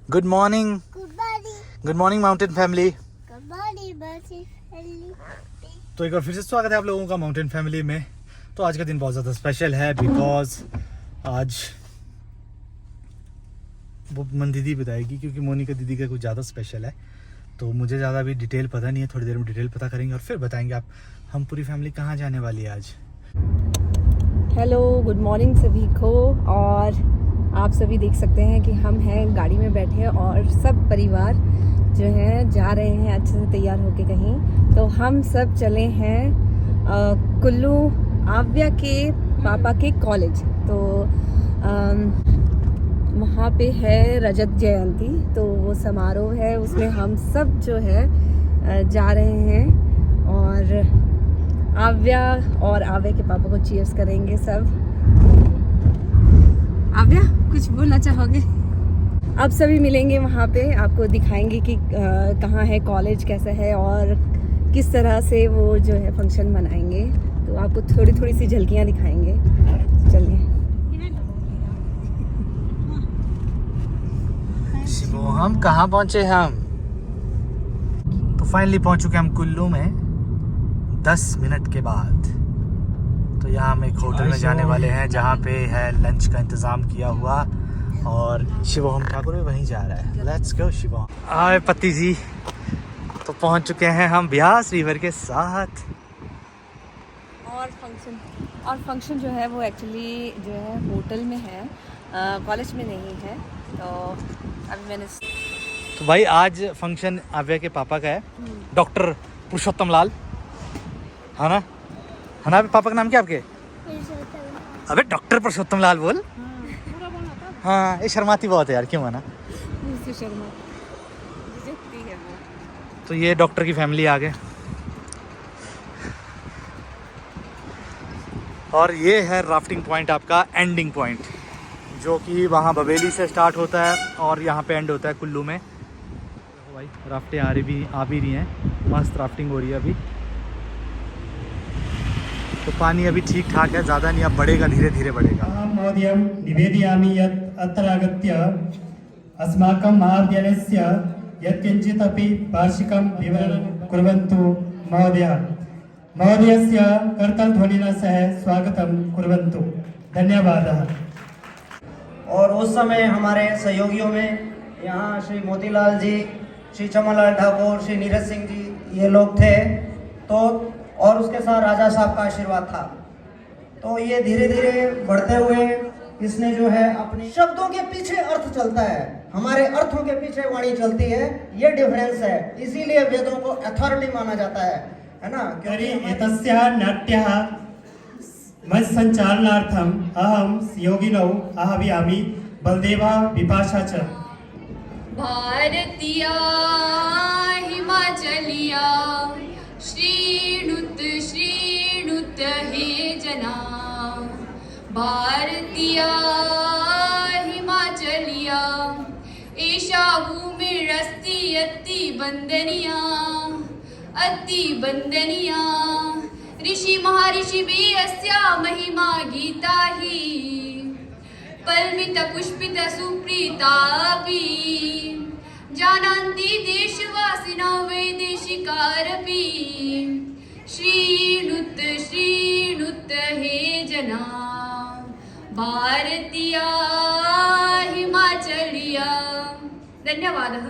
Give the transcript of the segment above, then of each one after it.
Good morning good morning mountain family. तो एक बार फिर से स्वागत है आप लोगों का माउंटेन फैमिली में। तो आज का दिन बहुत ज़्यादा स्पेशल है बिकॉज आज वो मन दीदी बताएगी, क्योंकि मोनिका दीदी का कुछ ज़्यादा स्पेशल है। तो मुझे ज़्यादा अभी डिटेल पता नहीं है, थोड़ी देर में डिटेल पता करेंगे और फिर बताएंगे आप हम पूरी फैमिली कहाँ जाने वाली है आज। हेलो, गुड मॉर्निंग सभी को। और आप सभी देख सकते हैं कि हम हैं गाड़ी में बैठे और सब परिवार जो है जा रहे हैं अच्छे से तैयार होके कहीं। तो हम सब चले हैं कुल्लू आव्या के पापा के कॉलेज। तो वहाँ पे है रजत जयंती, तो वो समारोह है, उसमें हम सब जो है जा रहे हैं और आव्या और आव्या के पापा को चीयर्स करेंगे सब। आव्या, कुछ बोलना चाहोगे? आप सभी मिलेंगे वहाँ पे, आपको दिखाएंगे कि कहाँ है कॉलेज, कैसा है और किस तरह से वो जो है फंक्शन मनाएंगे। तो आपको थोड़ी थोड़ी सी झलकियाँ दिखाएंगे। चलिए। शिवो, हम कहाँ पहुँचे? हम तो फाइनली पहुँच चुके हम कुल्लू में 10 मिनट के बाद। तो यहाँ हम एक होटल में जाने वाले हैं जहाँ पे है लंच का इंतज़ाम किया हुआ और शिवम ठाकुर भी वहीं जा रहा है। Let's go Shivam. आए पति जी, तो पहुँच चुके हैं हम ब्यास रिवर के साथ। और फंक्शन जो है वो एक्चुअली जो है होटल में है, कॉलेज में नहीं है। तो अभी मैंने तो भाई आज फंक्शन आव्या के पापा का है, डॉक्टर पुरुषोत्तम लाल, है ना? है ना? पापा का नाम क्या आपके? अबे डॉक्टर पुरुषोत्तम लाल बोल। हाँ, ये शर्माती बहुत है यार, क्यों माना? तो ये डॉक्टर की फैमिली आ गए और ये है राफ्टिंग पॉइंट, आपका एंडिंग पॉइंट, जो कि वहाँ बबेली से स्टार्ट होता है और यहाँ पे एंड होता है कुल्लू में। तो भाई राफ्टें आ भी रही हैं, मस्त राफ्टिंग हो रही है अभी। तो पानी अभी ठीक ठाक है, ज़्यादा नहीं, अब बढ़ेगा, धीरे धीरे बढ़ेगा। महोदयं निवेदयामि यत् अत्र आगत्य अस्माकं महाविद्यालयस्य यत्किञ्चित् अपि वार्षिकं विवरणं कुर्वन्तु महोदयस्य करतालध्वनिना सह स्वागतं कुर्वन्तु। धन्यवादः। और उस समय हमारे सहयोगियों में यहाँ श्री मोतीलाल जी, श्री चमनलाल ठाकुर, श्री नीरज सिंह जी, ये लोग थे। तो और उसके साथ राजा साहब का आशीर्वाद था। तो ये धीरे धीरे बढ़ते हुए इसने जो है अपने शब्दों के पीछे अर्थ चलता है, हमारे अर्थों के पीछे वाणी चलती है। ये डिफरेंस है, इसीलिए वेदों को अथॉरिटी माना जाता है ना? क्योंकि एतस्याः नाट्यः मंच संचालनार्थम अहम योगिनौ आह्वयामि बलदेवा विपाशा च। भारतीया हिमाचलिया श्रीणुत हे जना, भारतीया हिमाचलिया एषा भूमिरस्ति अति बंदनिया ऋषि महर्षि भी अस्या महिमा गीता ही पल्मित पुष्पित सुप्रीतापि जानन्ति देशवासिनो वैदेशिकारपि श्रीणुत हे जना, भारतीया हिमाचलिया। धन्यवादः।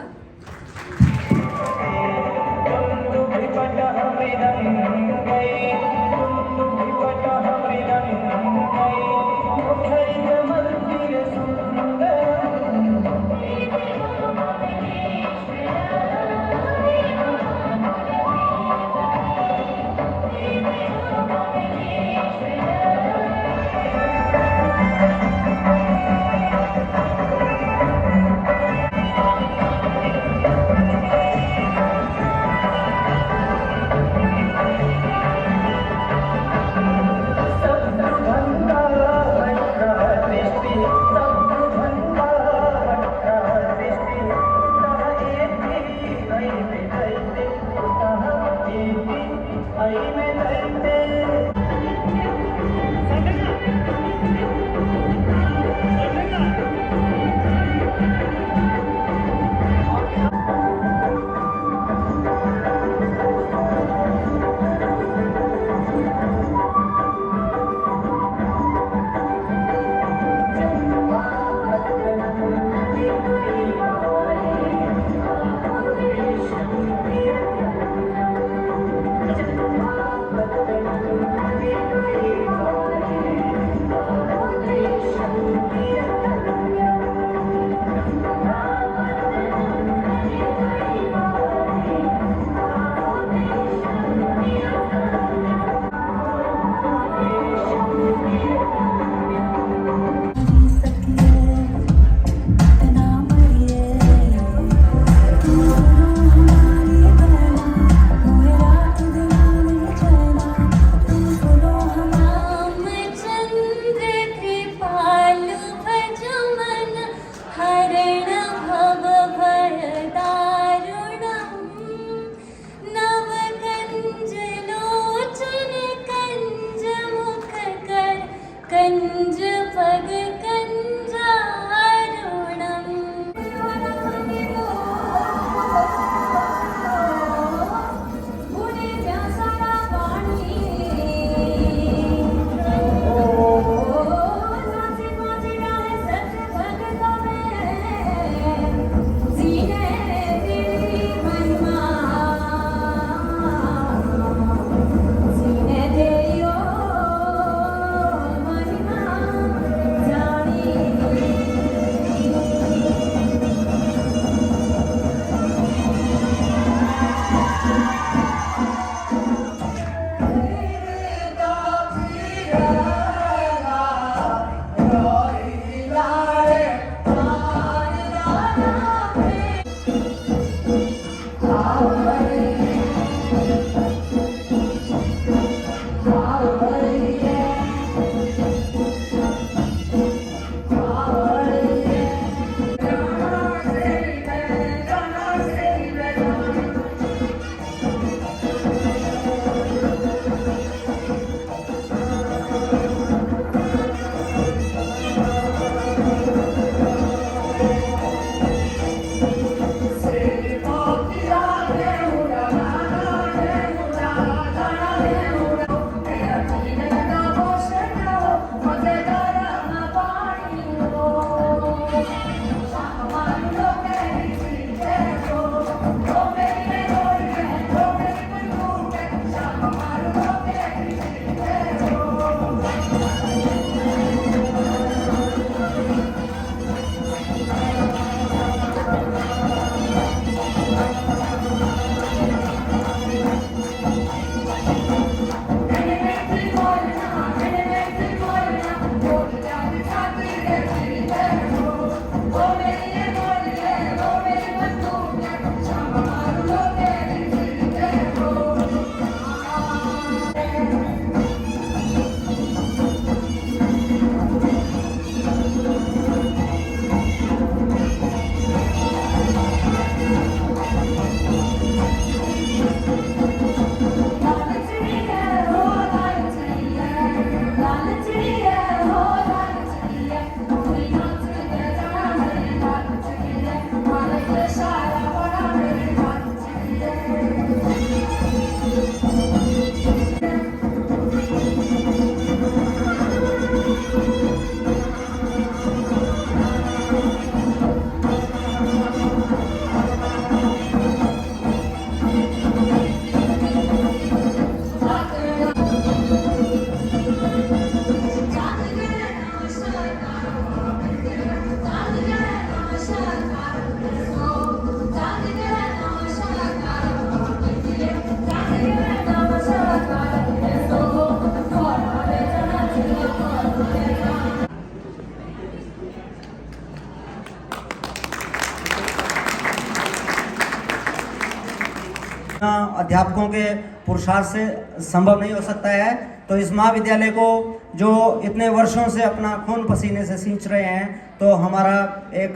अध्यापकों के पुरुषार्थ से संभव नहीं हो सकता है। तो इस महाविद्यालय को जो इतने वर्षों से अपना खून पसीने से सींच रहे हैं, तो हमारा एक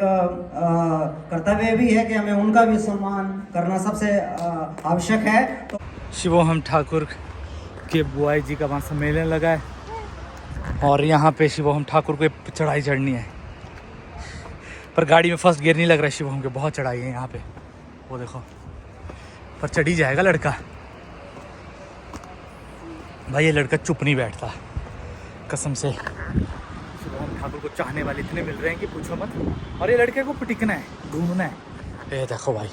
कर्तव्य भी है कि हमें उनका भी सम्मान करना सबसे आवश्यक है। तो शिवोहम ठाकुर के बुआई जी का वहाँ सम्मेलन लगा है और यहाँ पे शिवोहम ठाकुर को चढ़ाई चढ़नी है, पर गाड़ी में फर्स्ट गियर नहीं लग रहा है। शिवोहम के बहुत चढ़ाई है यहाँ पे, वो देखो, पर चढ़ी जाएगा लड़का। भाई ये लड़का चुप नहीं बैठता कसम से। शिवोहम ठाकुर को चाहने वाले इतने मिल रहे हैं कि पूछो मत, और ये लड़के को पिटिकना है, ढूंढना है। ये देखो भाई,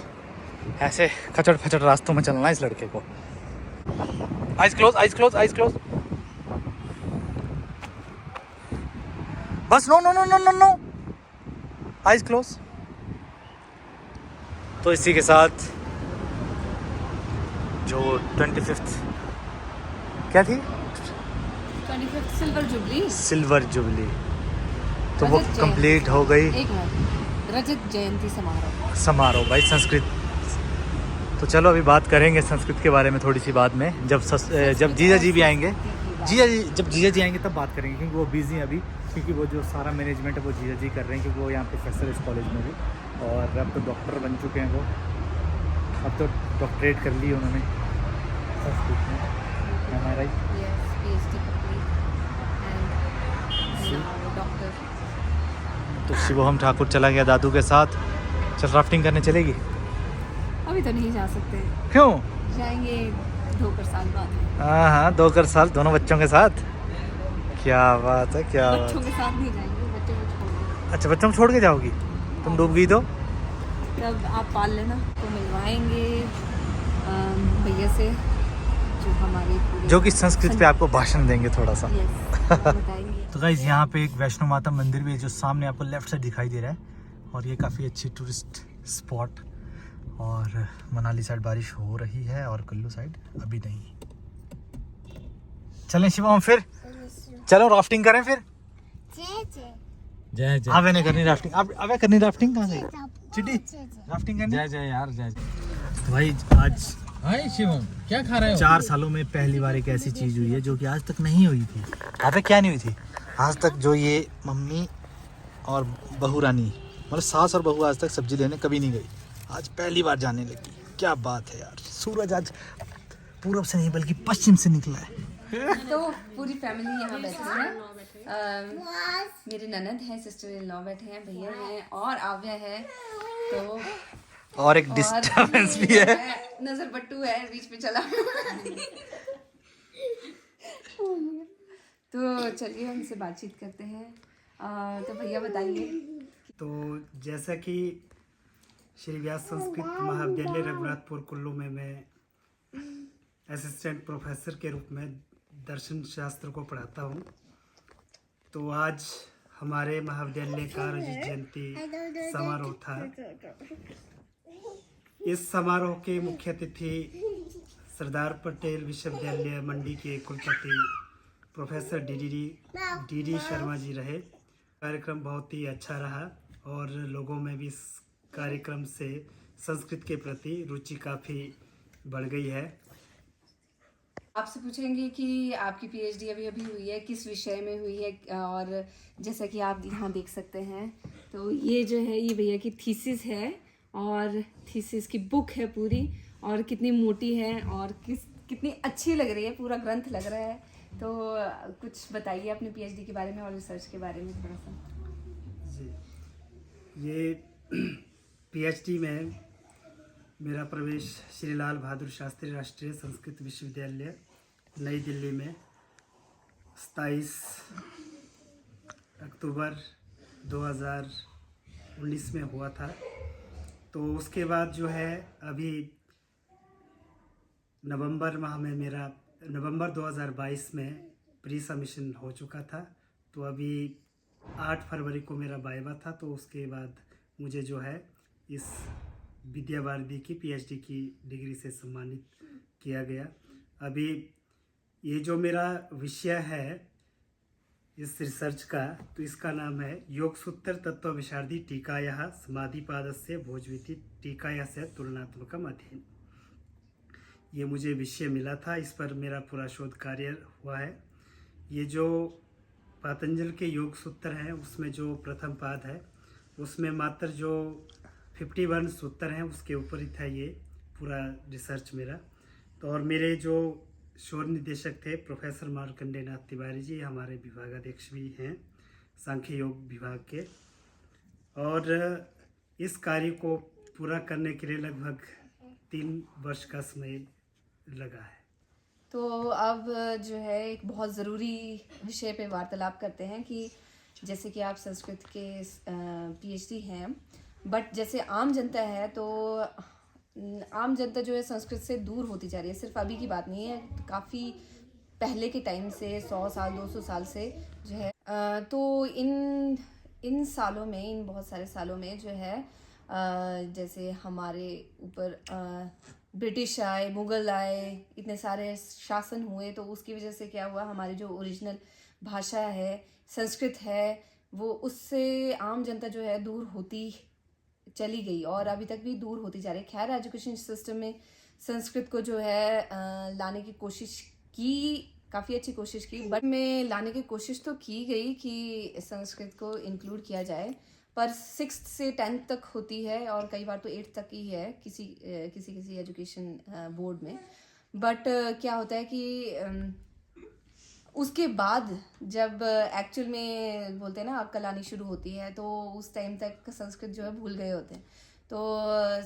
ऐसे खचड़ खचड़ रास्तों में चलना है इस लड़के को। Eyes close, eyes close, eyes close. बस no no no no no no, eyes close. तो इसी के साथ जो 25th क्या थी, 25th सिल्वर जुबली, तो वो रजत जयंती। कंप्लीट हो गई। एक मिनट, रजत जयंती समारोह भाई संस्कृत। तो चलो अभी बात करेंगे संस्कृत के बारे में थोड़ी सी बाद में, जब जीजा जी भी आएंगे। जब जीजा जी आएंगे तब बात करेंगे, क्योंकि वो बिजी हैं अभी, क्योंकि वो जो सारा मैनेजमेंट है वो जीजा जी कर रहे हैं, क्योंकि वो यहाँ प्रोफेसर इस कॉलेज में भी, और अब तो डॉक्टर बन चुके हैं वो। अब तो डॉक्टरेट कर ली उन्होंने संस्कृत में, हमारा ही। डॉक्टर। तो शिवोहम ठाकुर चला गया दादू के साथ। चल राफ्टिंग करने चलेगी? अभी तो नहीं जा सकते, क्यों? जाएंगे 2 साल बाद। हाँ हाँ, 2 साल दोनों बच्चों के साथ। क्या बात है, क्या बात। बच्चों के साथ नहीं जाएंगे, बच्चों को छोड़ देंगे। अच्छा, बच्चों को छोड़ के जाओगी? तुम डूब गई तो? तब आप पाल लेना, तो मिलवाएंगे भैया से, जो हमारे पूरे जो कि संस्कृत पे आपको भाषण देंगे थोड़ा सा। Yes, बताएंगे। तो गाइस यहाँ पे एक वैष्णो माता मंदिर भी है, जो सामने आपको लेफ्ट साइड दिखाई दे रहा है, और ये काफ़ी अच्छी टूरिस्ट स्पॉट। और मनाली साइड बारिश हो रही है और कुल्लू साइड अभी नहीं। चलें शिवम फिर, चलो राफ्टिंग करें फिर। जय जय अबे नहीं करनी राफ्टिंग, अबे करनी राफ्टिंग कहाँ गई चिट्टी? राफ्टिंग करनी जय जय यार जय। तो भाई आज हाय शिवम, क्या खा रहे हो? 4 सालों में पहली बार एक ऐसी चीज़ हुई है जो कि आज तक नहीं हुई थी। अबे क्या नहीं हुई थी आज तक, जो ये मम्मी और बहू रानी, मतलब सास और बहू आज तक सब्जी लेने कभी नहीं गई, आज पहली बार जाने लगी। क्या बात है यार, सूरज आज पूरब से नहीं बल्कि पश्चिम से निकला है। तो पूरी फैमिली यहाँ बैठी है। मेरे ननद है, सिस्टर इन लॉ बैठे हैं, भैया हैं और आव्या है। तो और एक डिस्टर्बेंस भी है, नजर बट्टू है बीच में चला। तो चलिए उनसे बातचीत करते हैं। तो भैया बताइए। तो जैसा कि श्री व्यास संस्कृत महाविद्यालय रघुनाथपुर कुल्लू में मैं असिस्टेंट प्रोफेसर के रूप में दर्शन शास्त्र को पढ़ाता हूँ, तो आज हमारे महाविद्यालय का रजत जयंती समारोह था। इस समारोह के मुख्य अतिथि सरदार पटेल विश्वविद्यालय मंडी के कुलपति प्रोफेसर डी शर्मा जी रहे। कार्यक्रम बहुत ही अच्छा रहा और लोगों में भी इस कार्यक्रम से संस्कृत के प्रति रुचि काफ़ी बढ़ गई है। आपसे पूछेंगे कि आपकी पीएचडी अभी अभी हुई है, किस विषय में हुई है, और जैसा कि आप यहाँ देख सकते हैं, तो ये जो है ये भैया की थीसिस है, और थीसिस की बुक है पूरी, और कितनी मोटी है और कितनी अच्छी लग रही है, पूरा ग्रंथ लग रहा है। तो कुछ बताइए अपने पीएचडी के बारे में और रिसर्च के बारे में थोड़ा सा। जी, ये पीएचडी में मेरा प्रवेश श्री लाल बहादुर शास्त्री राष्ट्रीय संस्कृत विश्वविद्यालय नई दिल्ली में 27 अक्टूबर 2019 में हुआ था। तो उसके बाद जो है अभी नवंबर 2022 में प्री सबमिशन हो चुका था। तो अभी 8 फरवरी को मेरा वाइवा था, तो उसके बाद मुझे जो है इस विद्या भारती की पीएचडी की डिग्री से सम्मानित किया गया। अभी ये जो मेरा विषय है इस रिसर्च का, तो इसका नाम है योग सूत्र तत्व विशारदी टीकायाः समाधिपादस्य भोजविति टीकायास्य तुलनात्मकम् अध्ययन। ये मुझे विषय मिला था, इस पर मेरा पूरा शोध कार्य हुआ है। ये जो पतंजल के योग सूत्र हैं उसमें जो प्रथम पाद है उसमें मात्र जो 51 सूत्र हैं उसके ऊपर ही था ये पूरा रिसर्च मेरा। तो और मेरे जो शोध निदेशक थे प्रोफेसर मार्कंडेय नाथ तिवारी जी, हमारे विभागाध्यक्ष भी हैं सांख्य योग विभाग के। और इस कार्य को पूरा करने के लिए लगभग 3 वर्ष का समय लगा है। तो अब जो है एक बहुत ज़रूरी विषय पे वार्तालाप करते हैं कि जैसे कि आप संस्कृत के पीएचडी हैं, बट जैसे आम जनता है तो आम जनता जो है संस्कृत से दूर होती जा रही है। सिर्फ अभी की बात नहीं है, काफ़ी पहले के टाइम से 100 साल 200 साल से जो है तो इन सालों में, इन बहुत सारे सालों में जो है जैसे हमारे ऊपर ब्रिटिश आए, मुग़ल आए, इतने सारे शासन हुए, तो उसकी वजह से क्या हुआ, हमारी जो ओरिजिनल भाषा है संस्कृत है वो उससे आम जनता जो है दूर होती चली गई और अभी तक भी दूर होती जा रही है। खैर एजुकेशन सिस्टम में संस्कृत को जो है लाने की कोशिश की, काफ़ी अच्छी कोशिश की, बट में लाने की कोशिश तो की गई कि संस्कृत को इंक्लूड किया जाए, पर 6th से 10th तक होती है और कई बार तो 8th तक ही है किसी एजुकेशन बोर्ड में। बट क्या होता है कि उसके बाद जब एक्चुअल में बोलते हैं ना अक्ल आनी शुरू होती है, तो उस टाइम तक संस्कृत जो है भूल गए होते हैं, तो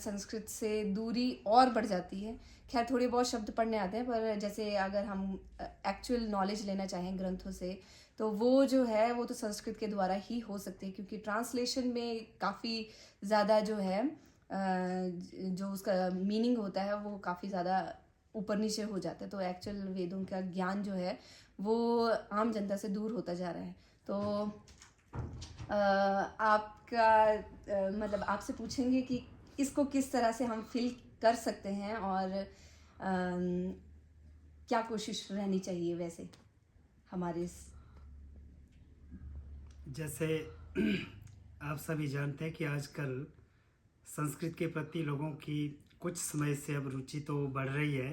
संस्कृत से दूरी और बढ़ जाती है। खैर थोड़े बहुत शब्द पढ़ने आते हैं, पर जैसे अगर हम एक्चुअल नॉलेज लेना चाहें ग्रंथों से तो वो जो है वो तो संस्कृत के द्वारा ही हो सकती है, क्योंकि ट्रांसलेशन में काफ़ी ज़्यादा जो है जो उसका मीनिंग होता है वो काफ़ी ज़्यादा ऊपर नीचे हो जाता है। तो एक्चुअल वेदों का ज्ञान जो है वो आम जनता से दूर होता जा रहा है। तो आपका मतलब आपसे पूछेंगे कि इसको किस तरह से हम फिल कर सकते हैं और क्या कोशिश रहनी चाहिए वैसे हमारे जैसे आप सभी जानते हैं कि आजकल संस्कृत के प्रति लोगों की कुछ समय से अब रुचि तो बढ़ रही है,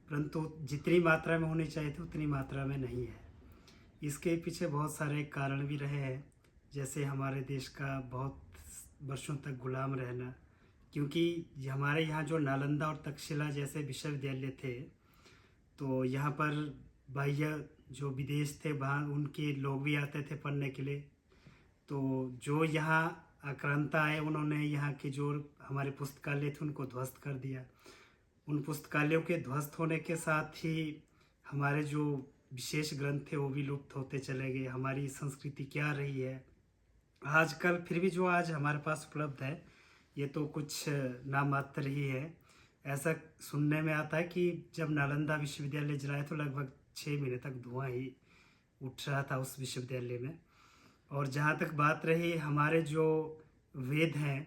परंतु जितनी मात्रा में होनी चाहिए थी उतनी मात्रा में नहीं है। इसके पीछे बहुत सारे कारण भी रहे हैं, जैसे हमारे देश का बहुत वर्षों तक गुलाम रहना, क्योंकि हमारे यहाँ जो नालंदा और तक्षशिला जैसे विश्वविद्यालय थे तो यहाँ पर बाह्य जो विदेश थे वहाँ उनके लोग भी आते थे पढ़ने के लिए। तो जो यहाँ आक्रांता आए उन्होंने यहाँ के जो हमारे पुस्तकालय थे उनको ध्वस्त कर दिया। उन पुस्तकालयों के ध्वस्त होने के साथ ही हमारे जो विशेष ग्रंथ थे वो भी लुप्त होते चले गए। हमारी संस्कृति क्या रही है आजकल, फिर भी जो आज हमारे पास उपलब्ध है ये तो कुछ नाम मात्र ही है। ऐसा सुनने में आता है कि जब नालंदा विश्वविद्यालय जलाया तो लगभग 6 महीने तक धुआं ही उठ रहा था उस विश्वविद्यालय में। और जहाँ तक बात रही हमारे जो वेद हैं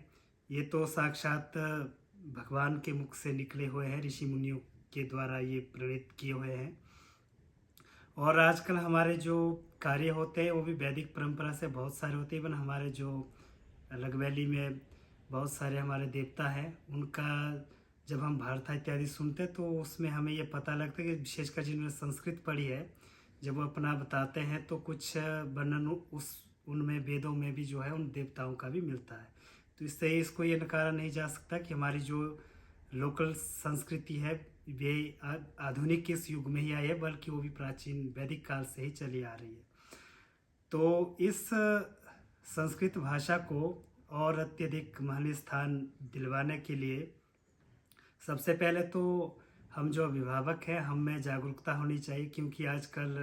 ये तो साक्षात भगवान के मुख से निकले हुए हैं, ऋषि मुनियों के द्वारा ये प्रेरित किए हुए हैं। और आजकल हमारे जो कार्य होते हैं वो भी वैदिक परंपरा से बहुत सारे होते हैं। इवन हमारे जो अलग वैली में बहुत सारे हमारे देवता हैं उनका जब हम भारता इत्यादि सुनते तो उसमें हमें ये पता लगता है कि विशेषकर जिन्होंने संस्कृत पढ़ी है जब वो अपना बताते हैं तो कुछ वर्णन उनमें वेदों में भी जो है उन देवताओं का भी मिलता है। तो इससे इसको ये नकारा नहीं जा सकता कि हमारी जो लोकल संस्कृति है वे आधुनिक इस युग में ही आई है, बल्कि वो भी प्राचीन वैदिक काल से ही चली आ रही है। तो इस संस्कृत भाषा को और अत्यधिक महनीय स्थान दिलवाने के लिए सबसे पहले तो हम जो अभिभावक हैं हम में जागरूकता होनी चाहिए, क्योंकि आजकल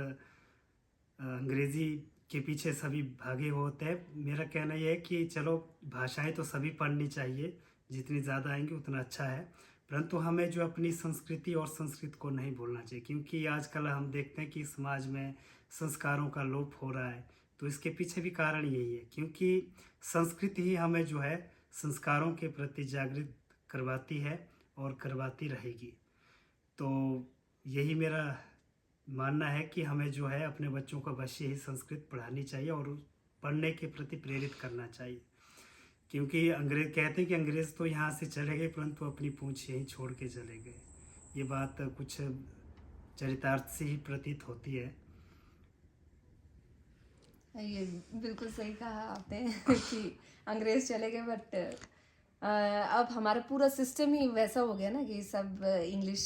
अंग्रेज़ी के पीछे सभी भागे होते हैं। मेरा कहना यह है कि चलो भाषाएं तो सभी पढ़नी चाहिए, जितनी ज़्यादा आएंगी उतना अच्छा है, परंतु हमें जो अपनी संस्कृति और संस्कृत को नहीं भूलना चाहिए। क्योंकि आजकल हम देखते हैं कि समाज में संस्कारों का लोप हो रहा है, तो इसके पीछे भी कारण यही है, क्योंकि संस्कृति ही हमें जो है संस्कारों के प्रति जागृत करवाती है और करवाती रहेगी। तो यही मेरा मानना है कि हमें जो है अपने बच्चों को अवश्य ही संस्कृत पढ़ानी चाहिए और पढ़ने के प्रति प्रेरित करना चाहिए। क्योंकि अंग्रेज कहते हैं कि अंग्रेज़ तो यहाँ से चले गए परंतु अपनी पूंछ यहीं छोड़ के चले गए। ये बात कुछ चरितार्थ से ही प्रतीत होती है। ये बिल्कुल सही कहा आपने कि अंग्रेज चले गए, बट अब हमारा पूरा सिस्टम ही वैसा हो गया ना कि सब इंग्लिश,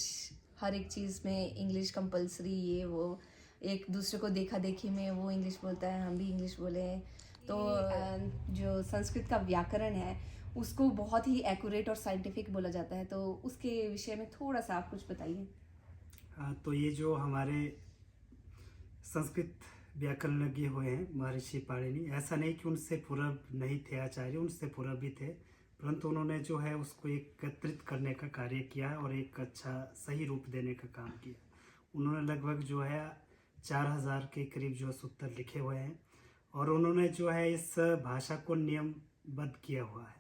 हर एक चीज़ में इंग्लिश कंपलसरी, ये वो, एक दूसरे को देखा देखी में वो इंग्लिश बोलता है, हम भी इंग्लिश बोले। तो जो संस्कृत का व्याकरण है उसको बहुत ही एक्यूरेट और साइंटिफिक बोला जाता है, तो उसके विषय में थोड़ा सा आप कुछ बताइए। तो ये जो हमारे संस्कृत व्याकरणज्ञ हुए हैं महर्षि पाणिनि, ऐसा नहीं कि उनसे पूर्व नहीं थे आचार्य, उनसे पूर्व भी थे, परंतु उन्होंने जो है उसको एकत्रित करने का कार्य किया और एक अच्छा सही रूप देने का काम किया। उन्होंने लगभग जो है 4000 के करीब जो सूत्र लिखे हुए हैं और उन्होंने जो है इस भाषा को नियमबद्ध किया हुआ है।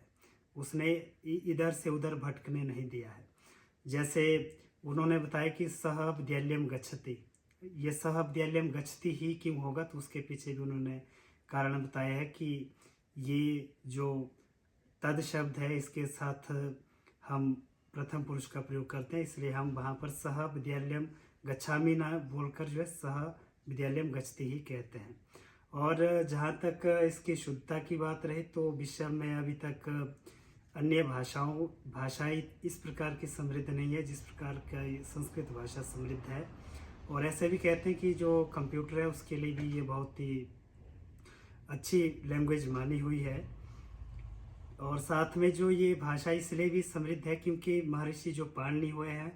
उसने इधर से उधर भटकने नहीं दिया है। जैसे उन्होंने बताया कि सह विद्यालयम गच्छति, ये सह विद्यालयम गच्छति ही क्यों होगा, तो उसके पीछे भी उन्होंने कारण बताया है कि ये जो तद शब्द है इसके साथ हम प्रथम पुरुष का प्रयोग करते हैं, इसलिए हम वहाँ पर सह विद्यालयम गच्छामि ना बोलकर जो है सह विद्यालयम गच्छति ही कहते हैं। और जहाँ तक इसकी शुद्धता की बात रही तो विश्व में अभी तक अन्य भाषाएं इस प्रकार की समृद्ध नहीं है जिस प्रकार का संस्कृत भाषा समृद्ध है। और ऐसे भी कहते हैं कि जो कंप्यूटर है उसके लिए भी ये बहुत ही अच्छी लैंग्वेज मानी हुई है। और साथ में जो ये भाषा इसलिए भी समृद्ध है क्योंकि महर्षि जो पाणिनि हुए हैं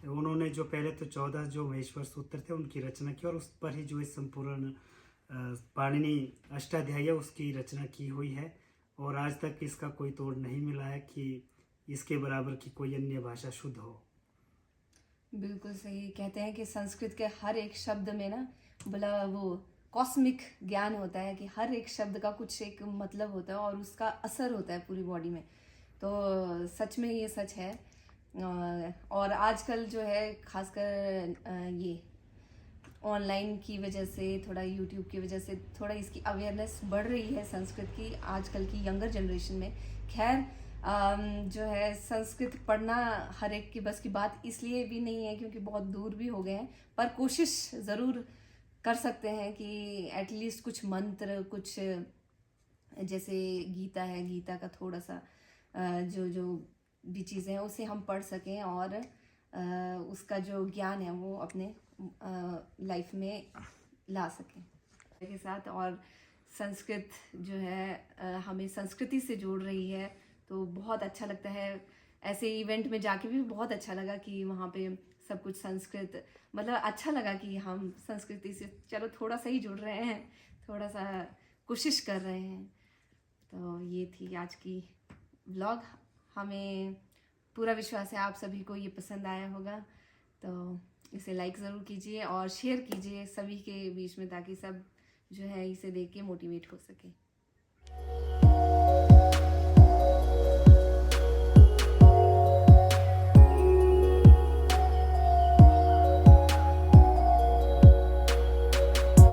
उन्होंने जो पहले तो 14 जो महेश्वर सूत्र थे उनकी रचना की और उस पर ही जो है संपूर्ण पाणिनि अष्टाध्यायी उसकी रचना की हुई है। और आज तक इसका कोई तोड़ नहीं मिला है कि इसके बराबर की कोई अन्य भाषा शुद्ध हो। बिल्कुल सही कहते हैं कि संस्कृत के हर एक शब्द में ना बोला वो कॉस्मिक ज्ञान होता है कि हर एक शब्द का कुछ एक मतलब होता है और उसका असर होता है पूरी बॉडी में। तो सच में ये सच है। और आजकल जो है खासकर ये ऑनलाइन की वजह से, थोड़ा यूट्यूब की वजह से थोड़ा इसकी अवेयरनेस बढ़ रही है संस्कृत की आजकल की यंगर जनरेशन में। खैर जो है संस्कृत पढ़ना हर एक की बस की बात इसलिए भी नहीं है क्योंकि बहुत दूर भी हो गए हैं, पर कोशिश ज़रूर कर सकते हैं कि एटलीस्ट कुछ मंत्र, कुछ जैसे गीता है, गीता का थोड़ा सा जो भी चीज़ें हैं उसे हम पढ़ सकें और उसका जो ज्ञान है वो अपने लाइफ में ला सकें के साथ। और संस्कृत जो है हमें संस्कृति से जोड़ रही है, तो बहुत अच्छा लगता है। ऐसे इवेंट में जाके भी बहुत अच्छा लगा कि वहाँ पे सब कुछ संस्कृत, मतलब अच्छा लगा कि हम संस्कृति से चलो थोड़ा सा ही जुड़ रहे हैं, थोड़ा सा कोशिश कर रहे हैं। तो ये थी आज की व्लॉग। हमें पूरा विश्वास है आप सभी को ये पसंद आया होगा, तो इसे लाइक ज़रूर कीजिए और शेयर कीजिए सभी के बीच में ताकि सब जो है इसे देख के मोटिवेट हो सके।